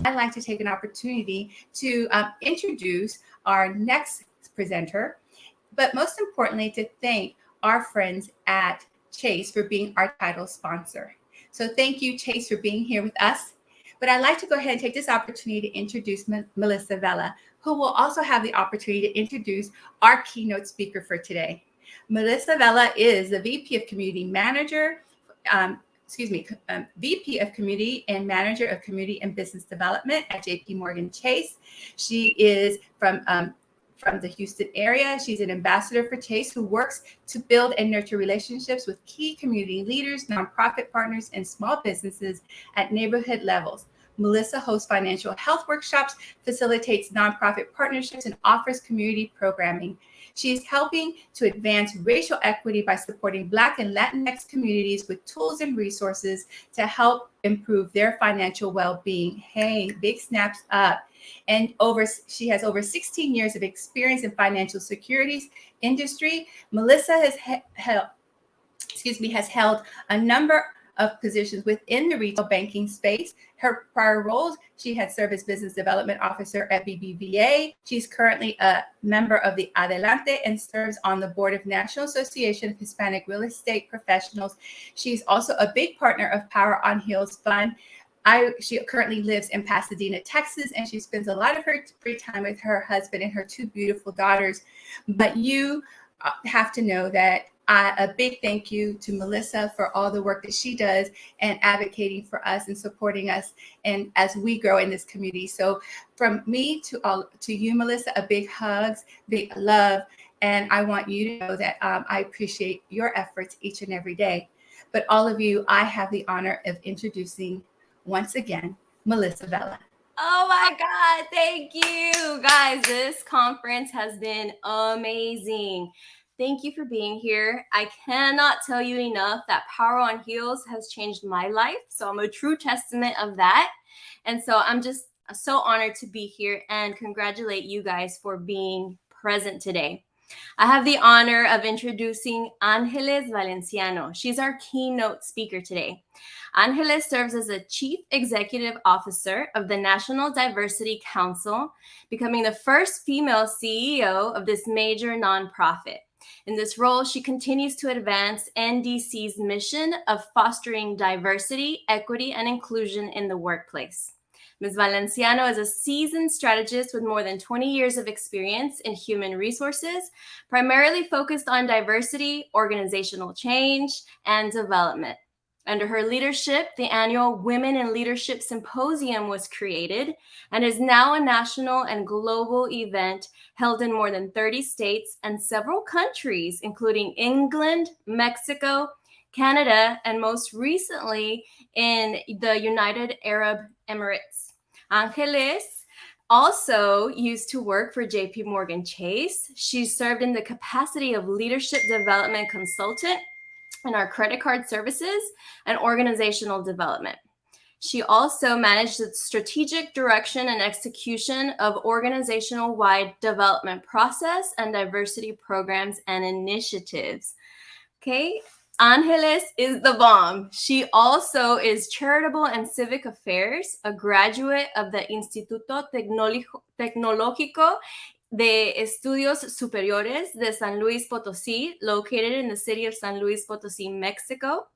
I'd like to take an opportunity to introduce our next presenter, but most importantly, to thank our friends at Chase for being our title sponsor. So thank you, Chase, for being here with us. But I'd like to go ahead and take this opportunity to introduce Melissa Vela, who will also have the opportunity to introduce our keynote speaker for today. Melissa Vela is the VP of Community Manager, VP of Community and Manager of Community and Business Development at JP Morgan Chase. She is from the Houston area. She's an ambassador for Chase who works to build and nurture relationships with key community leaders, nonprofit partners, and small businesses at neighborhood levels. Melissa hosts financial health workshops, facilitates nonprofit partnerships, and offers community programming. She's helping to advance racial equity by supporting Black and Latinx communities with tools and resources to help improve their financial well-being. Hey, big snaps up. And she has over 16 years of experience in financial securities industry. Melissa has held a number of positions within the retail banking space. Her prior roles, she had served as business development officer at BBVA. She's currently a member of the Adelante and serves on the board of National Association of Hispanic Real Estate Professionals. She's also a big partner of Power on Hills Fund. She currently lives in Pasadena, Texas, and she spends a lot of her free time with her husband and her two beautiful daughters. But you have to know that a big thank you to Melissa for all the work that she does and advocating for us and supporting us and as we grow in this community. So from me to you, Melissa, a big hugs, big love. And I want you to know that I appreciate your efforts each and every day. But all of you, I have the honor of introducing once again, Melissa Vela. Oh my God, thank you. Guys, this conference has been amazing. Thank you for being here. I cannot tell you enough that Power on Heels has changed my life. So I'm a true testament of that. And so I'm just so honored to be here and congratulate you guys for being present today. I have the honor of introducing Angeles Valenciano. She's our keynote speaker today. Angeles serves as a Chief Executive Officer of the National Diversity Council, becoming the first female CEO of this major nonprofit. In this role, she continues to advance NDC's mission of fostering diversity, equity, and inclusion in the workplace. Ms. Valenciano is a seasoned strategist with more than 20 years of experience in human resources, primarily focused on diversity, organizational change, and development. Under her leadership, the annual Women in Leadership Symposium was created and is now a national and global event held in more than 30 states and several countries, including England, Mexico, Canada, and most recently in the United Arab Emirates. Angeles also used to work for JP Morgan Chase. She served in the capacity of leadership development consultant in our credit card services and organizational development. She also managed the strategic direction and execution of organizational-wide development process and diversity programs and initiatives. Okay, Angeles is the bomb. She also is charitable and civic affairs, a graduate of the Instituto Tecnológico de Estudios Superiores de San Luis Potosí, located in the city of San Luis Potosí, Mexico.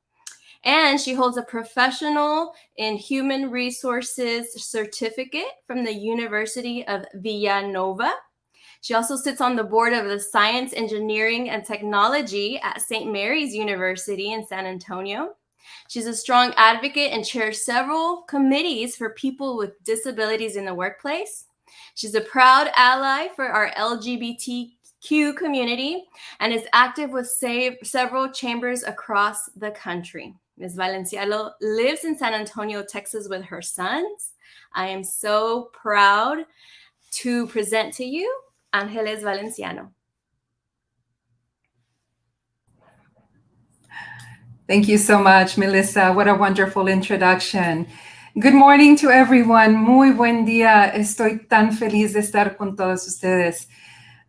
And she holds a professional in human resources certificate from the University of Villanova. She also sits on the board of the Science, Engineering, and Technology at St. Mary's University in San Antonio. She's a strong advocate and chairs several committees for people with disabilities in the workplace. She's a proud ally for our LGBTQ community and is active with several chambers across the country. Ms. Valenciano lives in San Antonio, Texas with her sons. I am so proud to present to you Angeles Valenciano. Thank you so much, Melissa. What a wonderful introduction. Good morning to everyone. Muy buen día. Estoy tan feliz de estar con todos ustedes.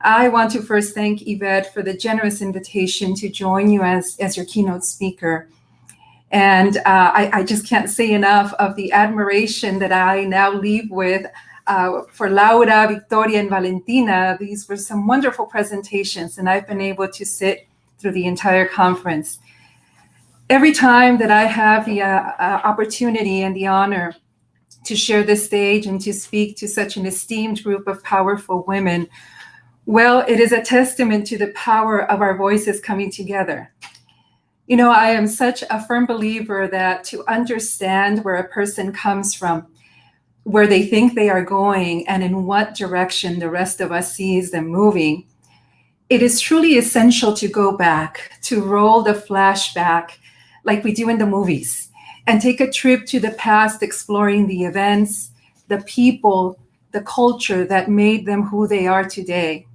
I want to first thank Yvette for the generous invitation to join you as your keynote speaker. And I just can't say enough of the admiration that I now leave with for Laura, Victoria, and Valentina. These were some wonderful presentations, and I've been able to sit through the entire conference. Every time that I have the opportunity and the honor to share this stage and to speak to such an esteemed group of powerful women, well, it is a testament to the power of our voices coming together. You know, I am such a firm believer that to understand where a person comes from, where they think they are going, and in what direction the rest of us sees them moving, it is truly essential to go back, to roll the flashback like we do in the movies, and take a trip to the past, exploring the events, the people, the culture that made them who they are today,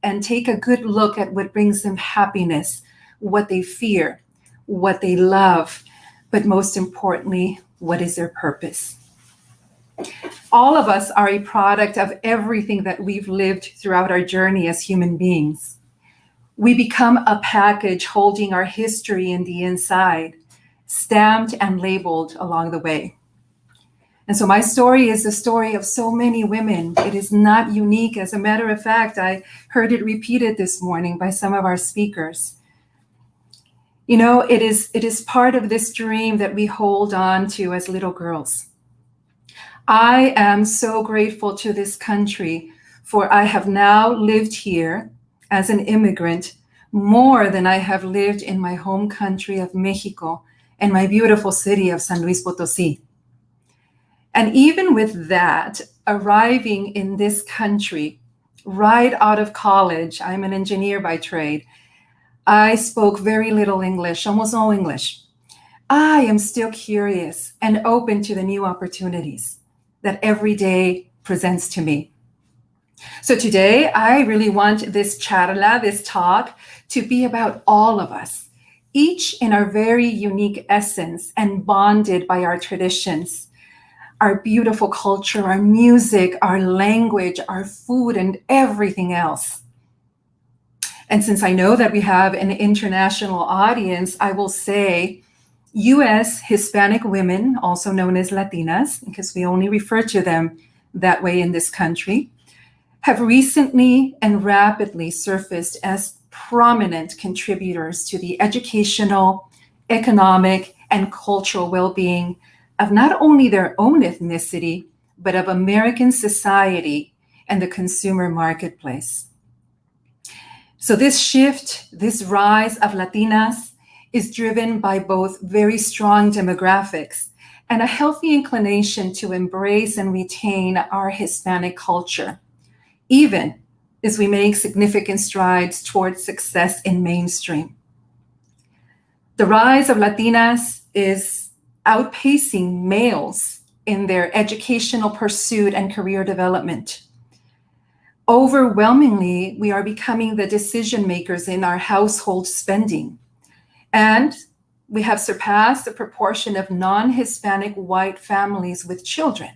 and take a good look at what brings them happiness, what they fear, what they love, but most importantly, what is their purpose. All of us are a product of everything that we've lived throughout our journey as human beings. We become a package holding our history in the inside, stamped and labeled along the way. And so my story is the story of so many women. It is not unique. As a matter of fact, I heard it repeated this morning by some of our speakers. You know, it is part of this dream that we hold on to as little girls. I am so grateful to this country, for I have now lived here as an immigrant more than I have lived in my home country of Mexico and my beautiful city of San Luis Potosí. And even with that, arriving in this country right out of college, I'm an engineer by trade, I spoke very little English, almost no English. I am still curious and open to the new opportunities that every day presents to me. So today, I really want this charla, this talk, to be about all of us, each in our very unique essence and bonded by our traditions, our beautiful culture, our music, our language, our food, and everything else. And since I know that we have an international audience, I will say U.S. Hispanic women, also known as Latinas, because we only refer to them that way in this country, have recently and rapidly surfaced as prominent contributors to the educational, economic, and cultural well-being of not only their own ethnicity, but of American society and the consumer marketplace. So this shift, this rise of Latinas is driven by both very strong demographics and a healthy inclination to embrace and retain our Hispanic culture, even as we make significant strides towards success in mainstream. The rise of Latinas is outpacing males in their educational pursuit and career development. Overwhelmingly, we are becoming the decision makers in our household spending. And we have surpassed the proportion of non-Hispanic white families with children.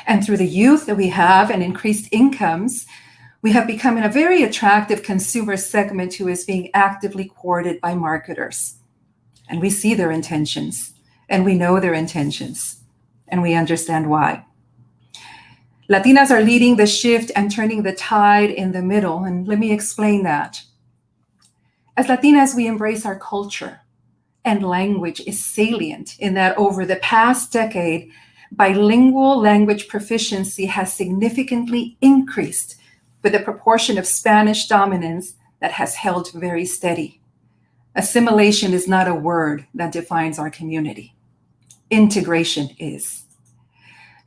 And through the youth that we have and increased incomes, we have become a very attractive consumer segment who is being actively courted by marketers. And we see their intentions, and we know their intentions, and we understand why. Latinas are leading the shift and turning the tide in the middle, and let me explain that. As Latinas, we embrace our culture, and language is salient in that over the past decade, bilingual language proficiency has significantly increased with a proportion of Spanish dominance that has held very steady. Assimilation is not a word that defines our community. Integration is.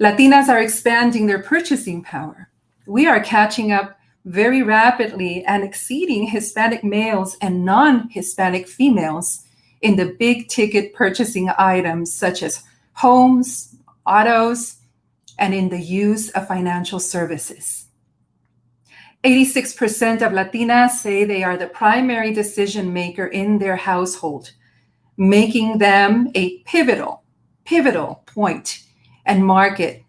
Latinas are expanding their purchasing power. We are catching up very rapidly and exceeding Hispanic males and non-Hispanic females in the big ticket purchasing items such as homes, autos, and in the use of financial services. 86% of Latinas say they are the primary decision maker in their household, making them a pivotal point and market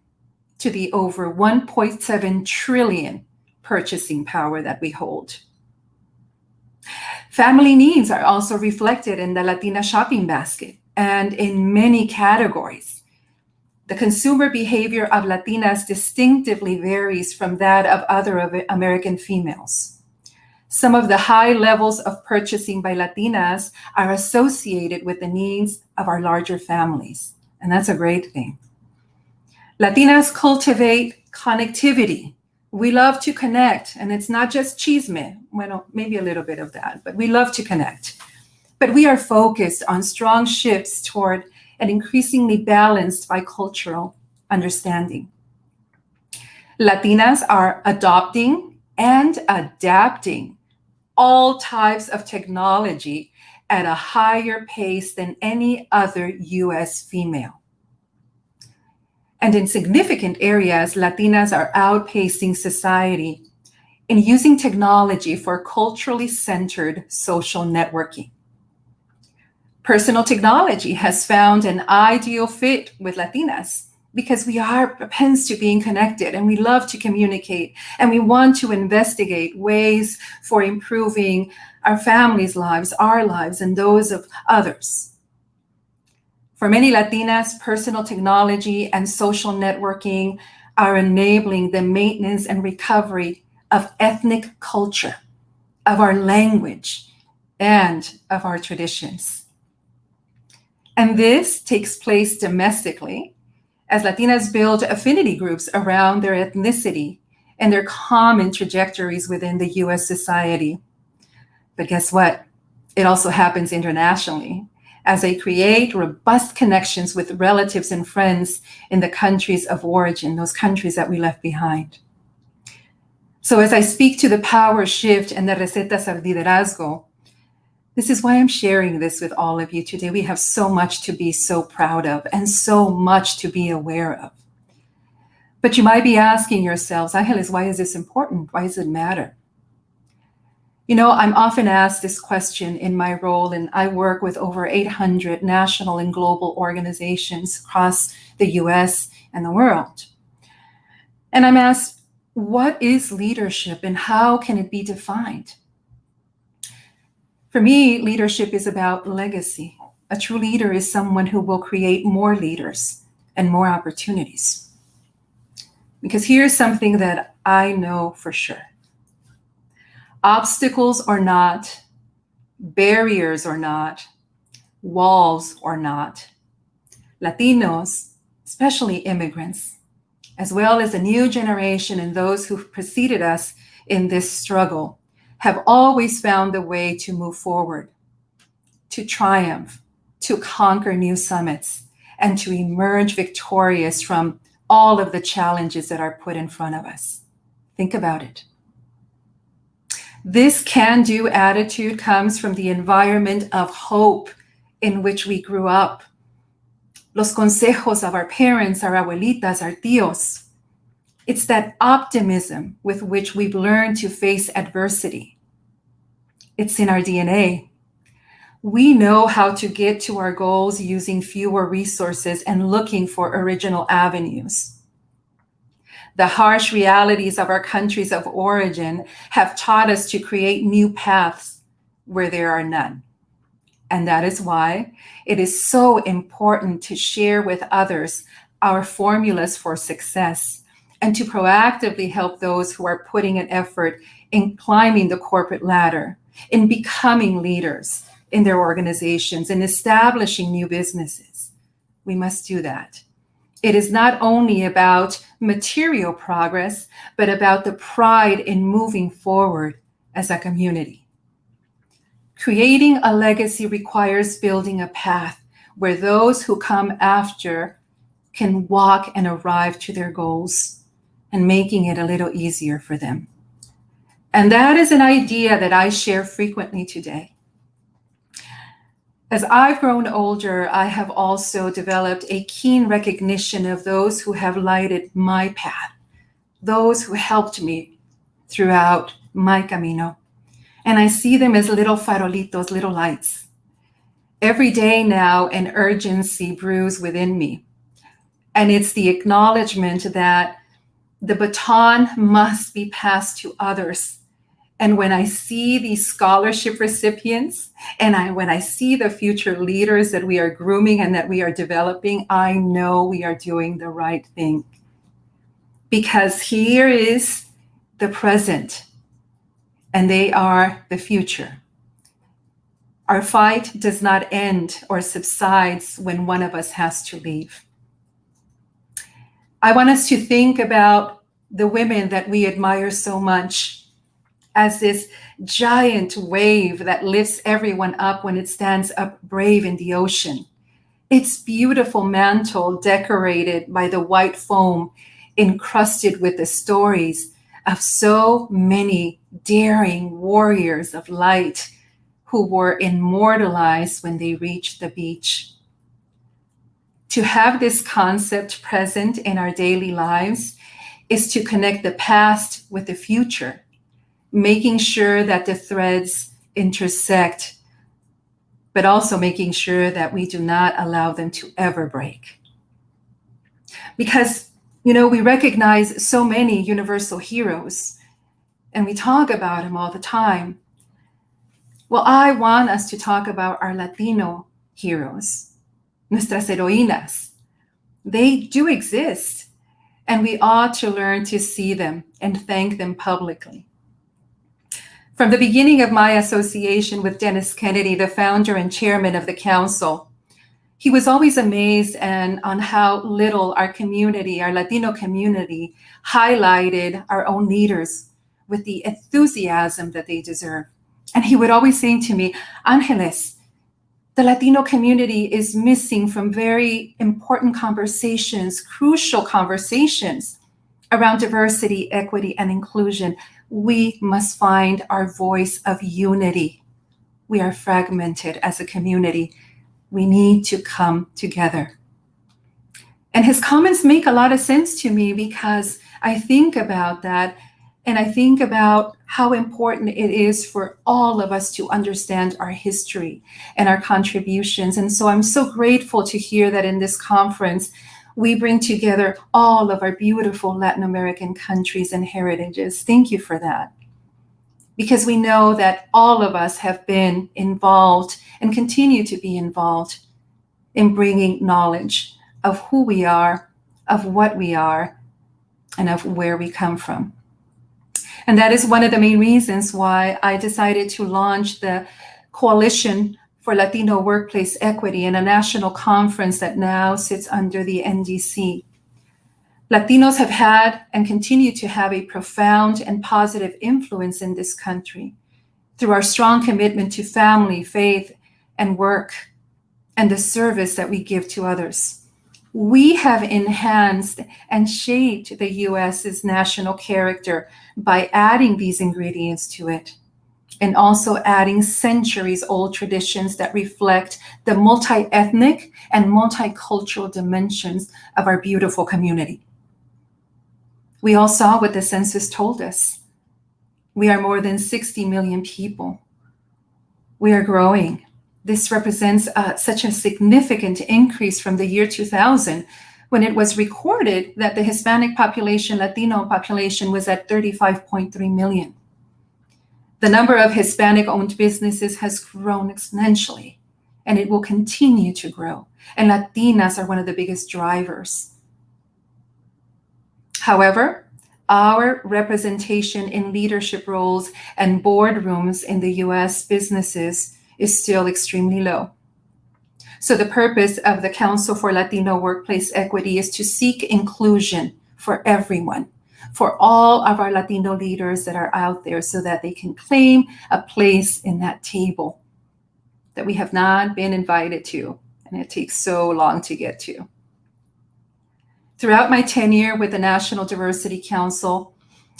to the over 1.7 trillion purchasing power that we hold. Family needs are also reflected in the Latina shopping basket and in many categories. The consumer behavior of Latinas distinctively varies from that of other American females. Some of the high levels of purchasing by Latinas are associated with the needs of our larger families, and that's a great thing. Latinas cultivate connectivity. We love to connect, and it's not just chisme, well, maybe a little bit of that, but we love to connect. But we are focused on strong shifts toward an increasingly balanced bicultural understanding. Latinas are adopting and adapting all types of technology at a higher pace than any other US female. And in significant areas, Latinas are outpacing society in using technology for culturally centered social networking. Personal technology has found an ideal fit with Latinas because we are propense to being connected and we love to communicate and we want to investigate ways for improving our families' lives, our lives, and those of others. For many Latinas, personal technology and social networking are enabling the maintenance and recovery of ethnic culture, of our language, and of our traditions. And this takes place domestically as Latinas build affinity groups around their ethnicity and their common trajectories within the US society. But guess what? It also happens internationally as they create robust connections with relatives and friends in the countries of origin, those countries that we left behind. So as I speak to the power shift and the recetas of liderazgo, this is why I'm sharing this with all of you today. We have so much to be so proud of and so much to be aware of. But you might be asking yourselves, Angeles, why is this important? Why does it matter? You know, I'm often asked this question in my role, and I work with over 800 national and global organizations across the US and the world. And I'm asked, what is leadership and how can it be defined? For me, leadership is about legacy. A true leader is someone who will create more leaders and more opportunities. Because here's something that I know for sure. Obstacles or not, barriers or not, walls or not, Latinos, especially immigrants, as well as the new generation and those who preceded us in this struggle, have always found a way to move forward, to triumph, to conquer new summits, and to emerge victorious from all of the challenges that are put in front of us. Think about it. This can-do attitude comes from the environment of hope in which we grew up. Los consejos of our parents, our abuelitas, our tíos. It's that optimism with which we've learned to face adversity. It's in our DNA. We know how to get to our goals using fewer resources and looking for original avenues. The harsh realities of our countries of origin have taught us to create new paths where there are none. And that is why it is so important to share with others our formulas for success and to proactively help those who are putting an effort in climbing the corporate ladder, in becoming leaders in their organizations, in establishing new businesses. We must do that. It is not only about material progress, but about the pride in moving forward as a community. Creating a legacy requires building a path where those who come after can walk and arrive to their goals and making it a little easier for them. And that is an idea that I share frequently today. As I've grown older, I have also developed a keen recognition of those who have lighted my path, those who helped me throughout my camino. And I see them as little farolitos, little lights. Every day now, an urgency brews within me. And it's the acknowledgement that the baton must be passed to others And when I see these scholarship recipients, and when I see the future leaders that we are grooming and that we are developing, I know we are doing the right thing. Because here is the present, and they are the future. Our fight does not end or subsides when one of us has to leave. I want us to think about the women that we admire so much as this giant wave that lifts everyone up when it stands up brave in the ocean. Its beautiful mantle decorated by the white foam, encrusted with the stories of so many daring warriors of light who were immortalized when they reached the beach. To have this concept present in our daily lives is to connect the past with the future, making sure that the threads intersect, but also making sure that we do not allow them to ever break. Because, we recognize so many universal heroes, and we talk about them all the time. Well, I want us to talk about our Latino heroes, nuestras heroínas. They do exist, and we ought to learn to see them and thank them publicly. From the beginning of my association with Dennis Kennedy, the founder and chairman of the council, he was always amazed on how little our community, our Latino community, highlighted our own leaders with the enthusiasm that they deserve. And he would always say to me, Angeles, the Latino community is missing from very important conversations, crucial conversations around diversity, equity, and inclusion. We must find our voice of unity. We are fragmented as a community. We need to come together. And his comments make a lot of sense to me because I think about that, and I think about how important it is for all of us to understand our history and our contributions. And so I'm so grateful to hear that in this conference, we bring together all of our beautiful Latin American countries and heritages. Thank you for that. Because we know that all of us have been involved and continue to be involved in bringing knowledge of who we are, of what we are, and of where we come from. And that is one of the main reasons why I decided to launch the Coalition for Latino Workplace Equity in a national conference that now sits under the NDC. Latinos have had and continue to have a profound and positive influence in this country through our strong commitment to family, faith, and work, and the service that we give to others. We have enhanced and shaped the U.S.'s national character by adding these ingredients to it, and also adding centuries-old traditions that reflect the multi-ethnic and multicultural dimensions of our beautiful community. We all saw what the census told us. We are more than 60 million people. We are growing. This represents such a significant increase from the year 2000, when it was recorded that the Hispanic population, Latino population, was at 35.3 million. The number of Hispanic-owned businesses has grown exponentially, and it will continue to grow. And Latinas are one of the biggest drivers. However, our representation in leadership roles and boardrooms in the U.S. businesses is still extremely low. So the purpose of the Council for Latino Workplace Equity is to seek inclusion for everyone, for all of our Latino leaders that are out there, so that they can claim a place in that table that we have not been invited to, and it takes so long to get to. Throughout my tenure with the National Diversity Council,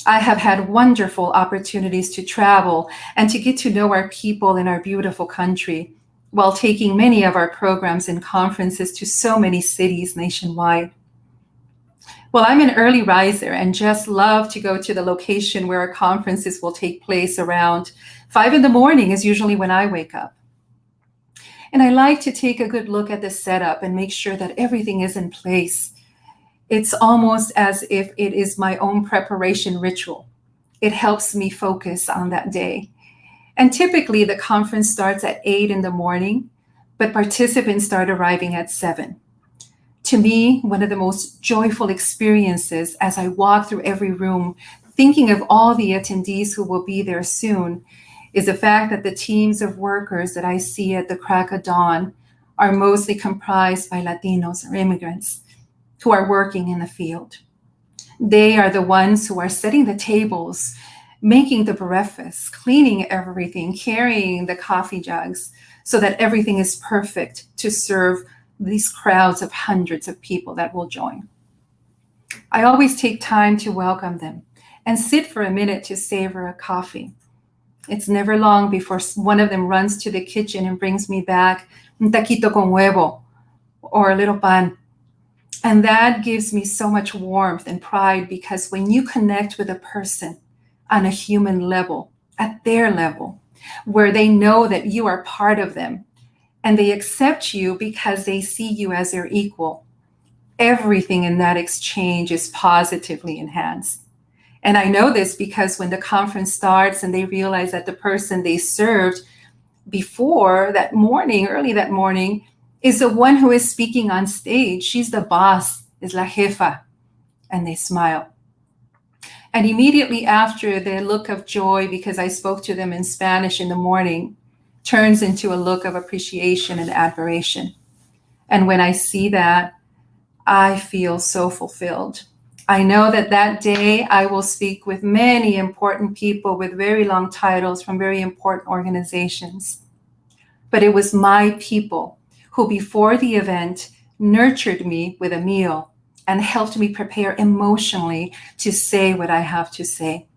I have had wonderful opportunities to travel and to get to know our people in our beautiful country, while taking many of our programs and conferences to so many cities nationwide. Well, I'm an early riser and just love to go to the location where our conferences will take place. Around 5 in the morning is usually when I wake up. And I like to take a good look at the setup and make sure that everything is in place. It's almost as if it is my own preparation ritual. It helps me focus on that day. And typically the conference starts at 8 in the morning, but participants start arriving at 7. To me, one of the most joyful experiences as I walk through every room, thinking of all the attendees who will be there soon, is the fact that the teams of workers that I see at the crack of dawn are mostly comprised by Latinos or immigrants who are working in the field. They are the ones who are setting the tables, making the breakfast, cleaning everything, carrying the coffee jugs so that everything is perfect to serve these crowds of hundreds of people that will join. I always take time to welcome them and sit for a minute to savor a coffee. It's never long before one of them runs to the kitchen and brings me back un taquito con huevo or a little pan. And that gives me so much warmth and pride, because when you connect with a person on a human level, at their level, where they know that you are part of them and they accept you because they see you as their equal, everything in that exchange is positively enhanced. And I know this because when the conference starts and they realize that the person they served before that morning, early that morning, is the one who is speaking on stage. She's the boss, is la jefa, and they smile. And immediately after, the look of joy, because I spoke to them in Spanish in the morning, turns into a look of appreciation and admiration. And when I see that, I feel so fulfilled. I know that that day I will speak with many important people with very long titles from very important organizations. But it was my people who, before the event, nurtured me with a meal and helped me prepare emotionally to say what I have to say.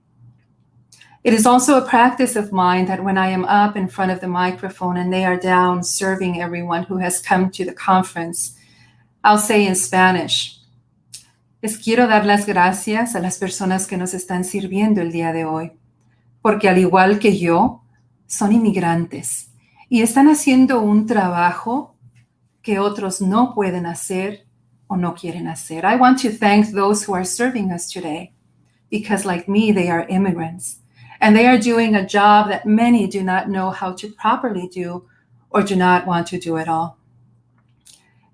It is also a practice of mine that when I am up in front of the microphone and they are down serving everyone who has come to the conference, I'll say in Spanish, les quiero dar las gracias a las personas que nos están sirviendo el día de hoy, porque al igual que yo, son inmigrantes y están haciendo un trabajo que otros no pueden hacer o no quieren hacer. I want to thank those who are serving us today, because like me, they are immigrants, and they are doing a job that many do not know how to properly do or do not want to do at all.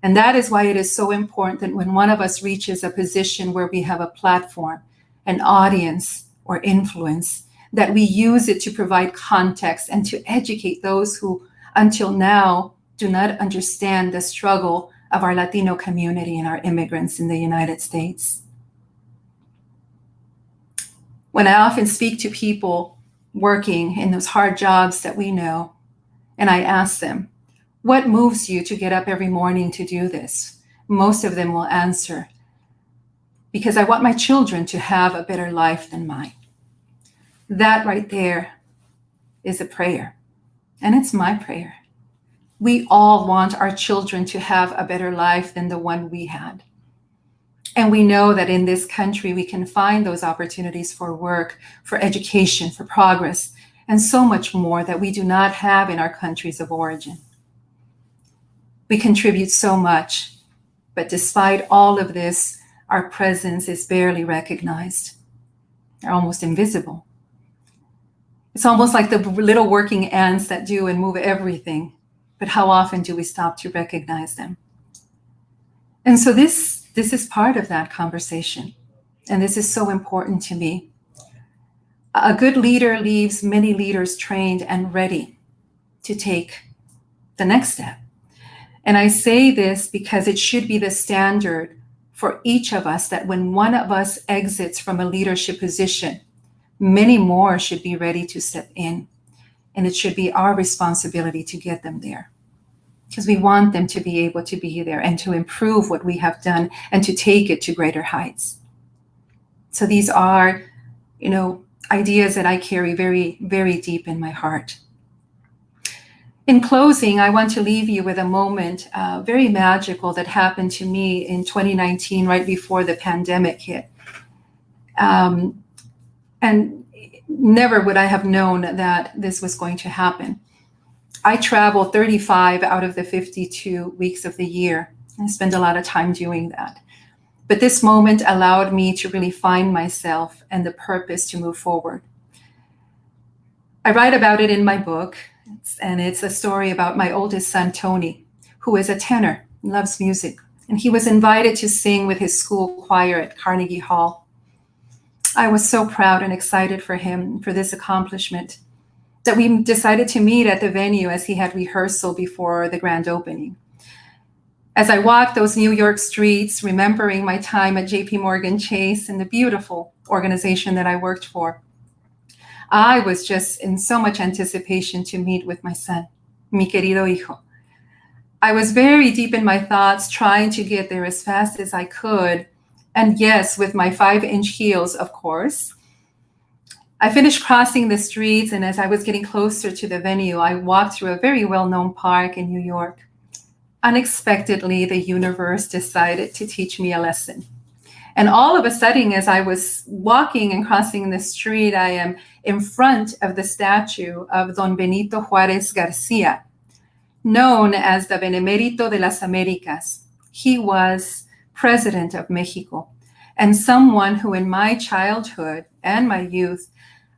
And that is why it is so important that when one of us reaches a position where we have a platform, an audience, or influence, that we use it to provide context and to educate those who, until now, do not understand the struggle of our Latino community and our immigrants in the United States. When I often speak to people working in those hard jobs that we know, and I ask them, what moves you to get up every morning to do this? Most of them will answer, because I want my children to have a better life than mine. That right there is a prayer, and it's my prayer. We all want our children to have a better life than the one we had. And we know that in this country, we can find those opportunities for work, for education, for progress, and so much more that we do not have in our countries of origin. We contribute so much, but despite all of this, our presence is barely recognized. They're almost invisible. It's almost like the little working ants that do and move everything, but how often do we stop to recognize them? And so this is part of that conversation, and this is so important to me. A good leader leaves many leaders trained and ready to take the next step. And I say this because it should be the standard for each of us that when one of us exits from a leadership position, many more should be ready to step in. And it should be our responsibility to get them there, because we want them to be able to be there and to improve what we have done and to take it to greater heights. So these are, ideas that I carry very, very deep in my heart. In closing, I want to leave you with a moment, very magical, that happened to me in 2019, right before the pandemic hit. And never would I have known that this was going to happen. I travel 35 out of the 52 weeks of the year. I spend a lot of time doing that. But this moment allowed me to really find myself and the purpose to move forward. I write about it in my book, and it's a story about my oldest son, Tony, who is a tenor, loves music, and he was invited to sing with his school choir at Carnegie Hall. I was so proud and excited for him for this accomplishment that we decided to meet at the venue as he had rehearsal before the grand opening. As I walked those New York streets, remembering my time at JP Morgan Chase and the beautiful organization that I worked for, I was just in so much anticipation to meet with my son, mi querido hijo. I was very deep in my thoughts, trying to get there as fast as I could. And yes, with my 5-inch heels, of course. I finished crossing the streets, and as I was getting closer to the venue, I walked through a very well-known park in New York. Unexpectedly, the universe decided to teach me a lesson. And all of a sudden, as I was walking and crossing the street, I am in front of the statue of Don Benito Juárez Garcia, known as the Benemérito de las Américas. He was president of Mexico, and someone who in my childhood and my youth,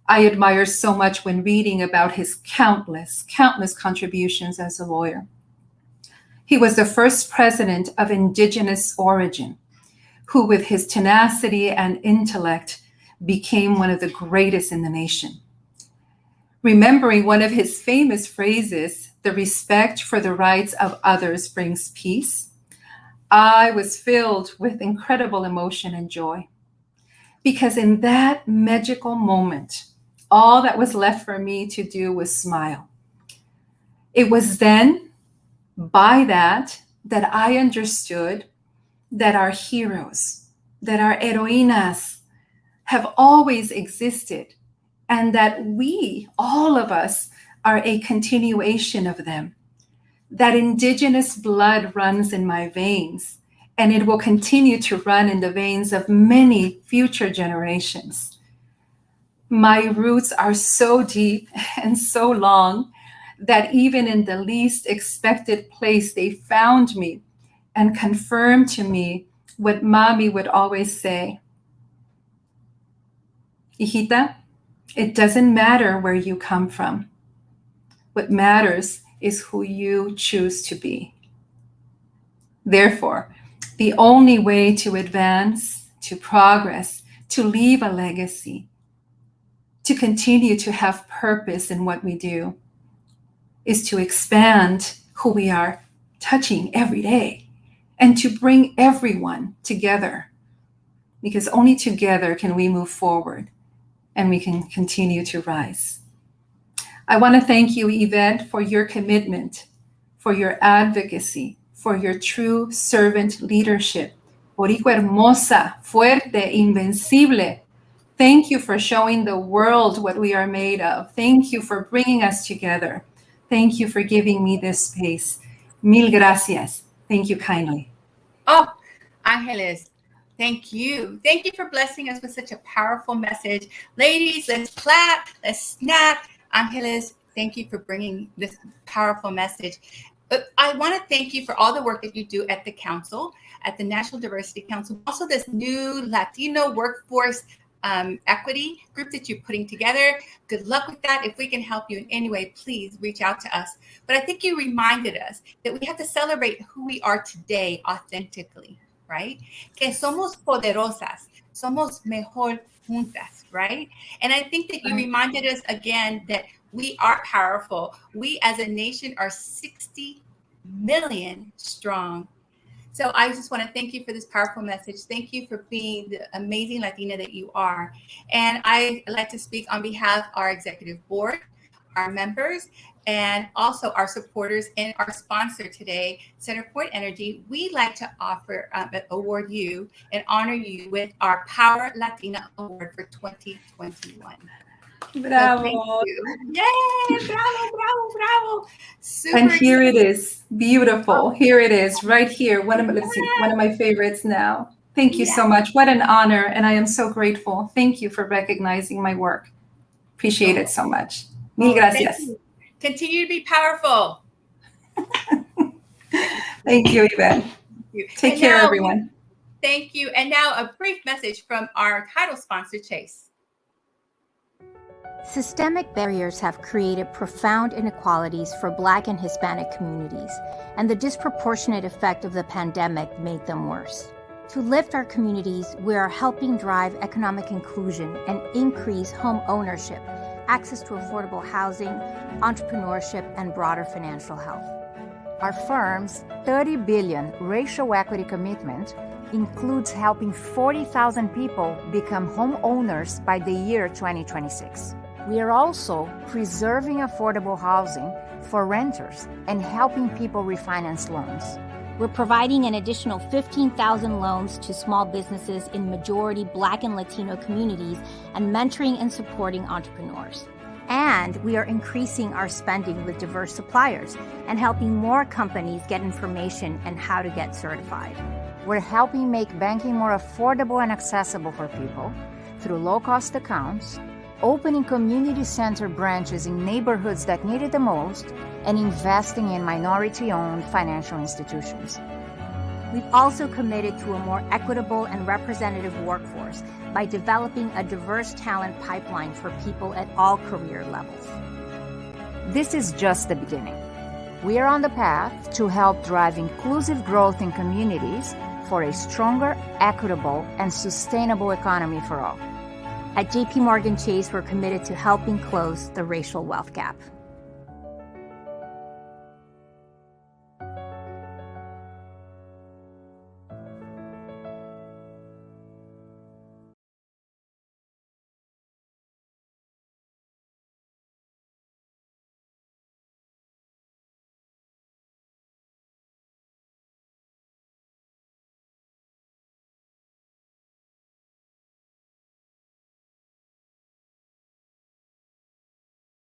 I admired so much when reading about his countless contributions as a lawyer. He was the first president of indigenous origin, who with his tenacity and intellect became one of the greatest in the nation. Remembering one of his famous phrases, "The respect for the rights of others brings peace," I was filled with incredible emotion and joy. Because in that magical moment, all that was left for me to do was smile. It was then, by that I understood that our heroes, that our heroínas have always existed, and that we, all of us, are a continuation of them. That indigenous blood runs in my veins, and it will continue to run in the veins of many future generations. My roots are so deep and so long that even in the least expected place, they found me and confirmed to me what Mommy would always say. Hijita, it doesn't matter where you come from. What matters is who you choose to be. Therefore, the only way to advance, to progress, to leave a legacy, to continue to have purpose in what we do, is to expand who we are touching every day and to bring everyone together, because only together can we move forward and we can continue to rise. I want to thank you, Yvette, for your commitment, for your advocacy, for your true servant leadership. Boricua hermosa, fuerte, invencible. Thank you for showing the world what we are made of. Thank you for bringing us together. Thank you for giving me this space. Mil gracias. Thank you kindly. Oh, Angeles, thank you. Thank you for blessing us with such a powerful message. Ladies, let's clap, let's snap. Angeles, thank you for bringing this powerful message. I want to thank you for all the work that you do at the council, at the National Diversity Council, also this new Latino workforce equity group that you're putting together. Good luck with that. If we can help you in any way, please reach out to us. But I think you reminded us that we have to celebrate who we are today authentically, right? Que somos poderosas, somos mejor juntas, right? And I think that you reminded us again that we are powerful. We as a nation are 60 million strong. So I just want to thank you for this powerful message. Thank you for being the amazing Latina that you are. And I like to speak on behalf of our executive board, our members, and also our supporters and our sponsor today, CenterPoint Energy. We'd like to offer, award you and honor you with our Power Latina Award for 2021. Bravo. So thank you. Yay, bravo, bravo, bravo. Super And here excited. it is. Beautiful. Here it is, right here. One of my favorites now. Thank you so much. What an honor. And I am so grateful. Thank you for recognizing my work. Appreciate it so much. Mil gracias. Continue to be powerful. Thank you, Yvette. Take care, everyone. Thank you. And now a brief message from our title sponsor, Chase. Systemic barriers have created profound inequalities for Black and Hispanic communities, and the disproportionate effect of the pandemic made them worse. To lift our communities, we are helping drive economic inclusion and increase home ownership, access to affordable housing, entrepreneurship, and broader financial health. Our firm's $30 billion racial equity commitment includes helping 40,000 people become homeowners by the year 2026. We are also preserving affordable housing for renters and helping people refinance loans. We're providing an additional 15,000 loans to small businesses in majority Black and Latino communities and mentoring and supporting entrepreneurs. And we are increasing our spending with diverse suppliers and helping more companies get information and how to get certified. We're helping make banking more affordable and accessible for people through low-cost accounts, opening community center branches in neighborhoods that need it the most, and investing in minority-owned financial institutions. We've also committed to a more equitable and representative workforce by developing a diverse talent pipeline for people at all career levels. This is just the beginning. We are on the path to help drive inclusive growth in communities for a stronger, equitable, and sustainable economy for all. At JPMorgan Chase, we're committed to helping close the racial wealth gap.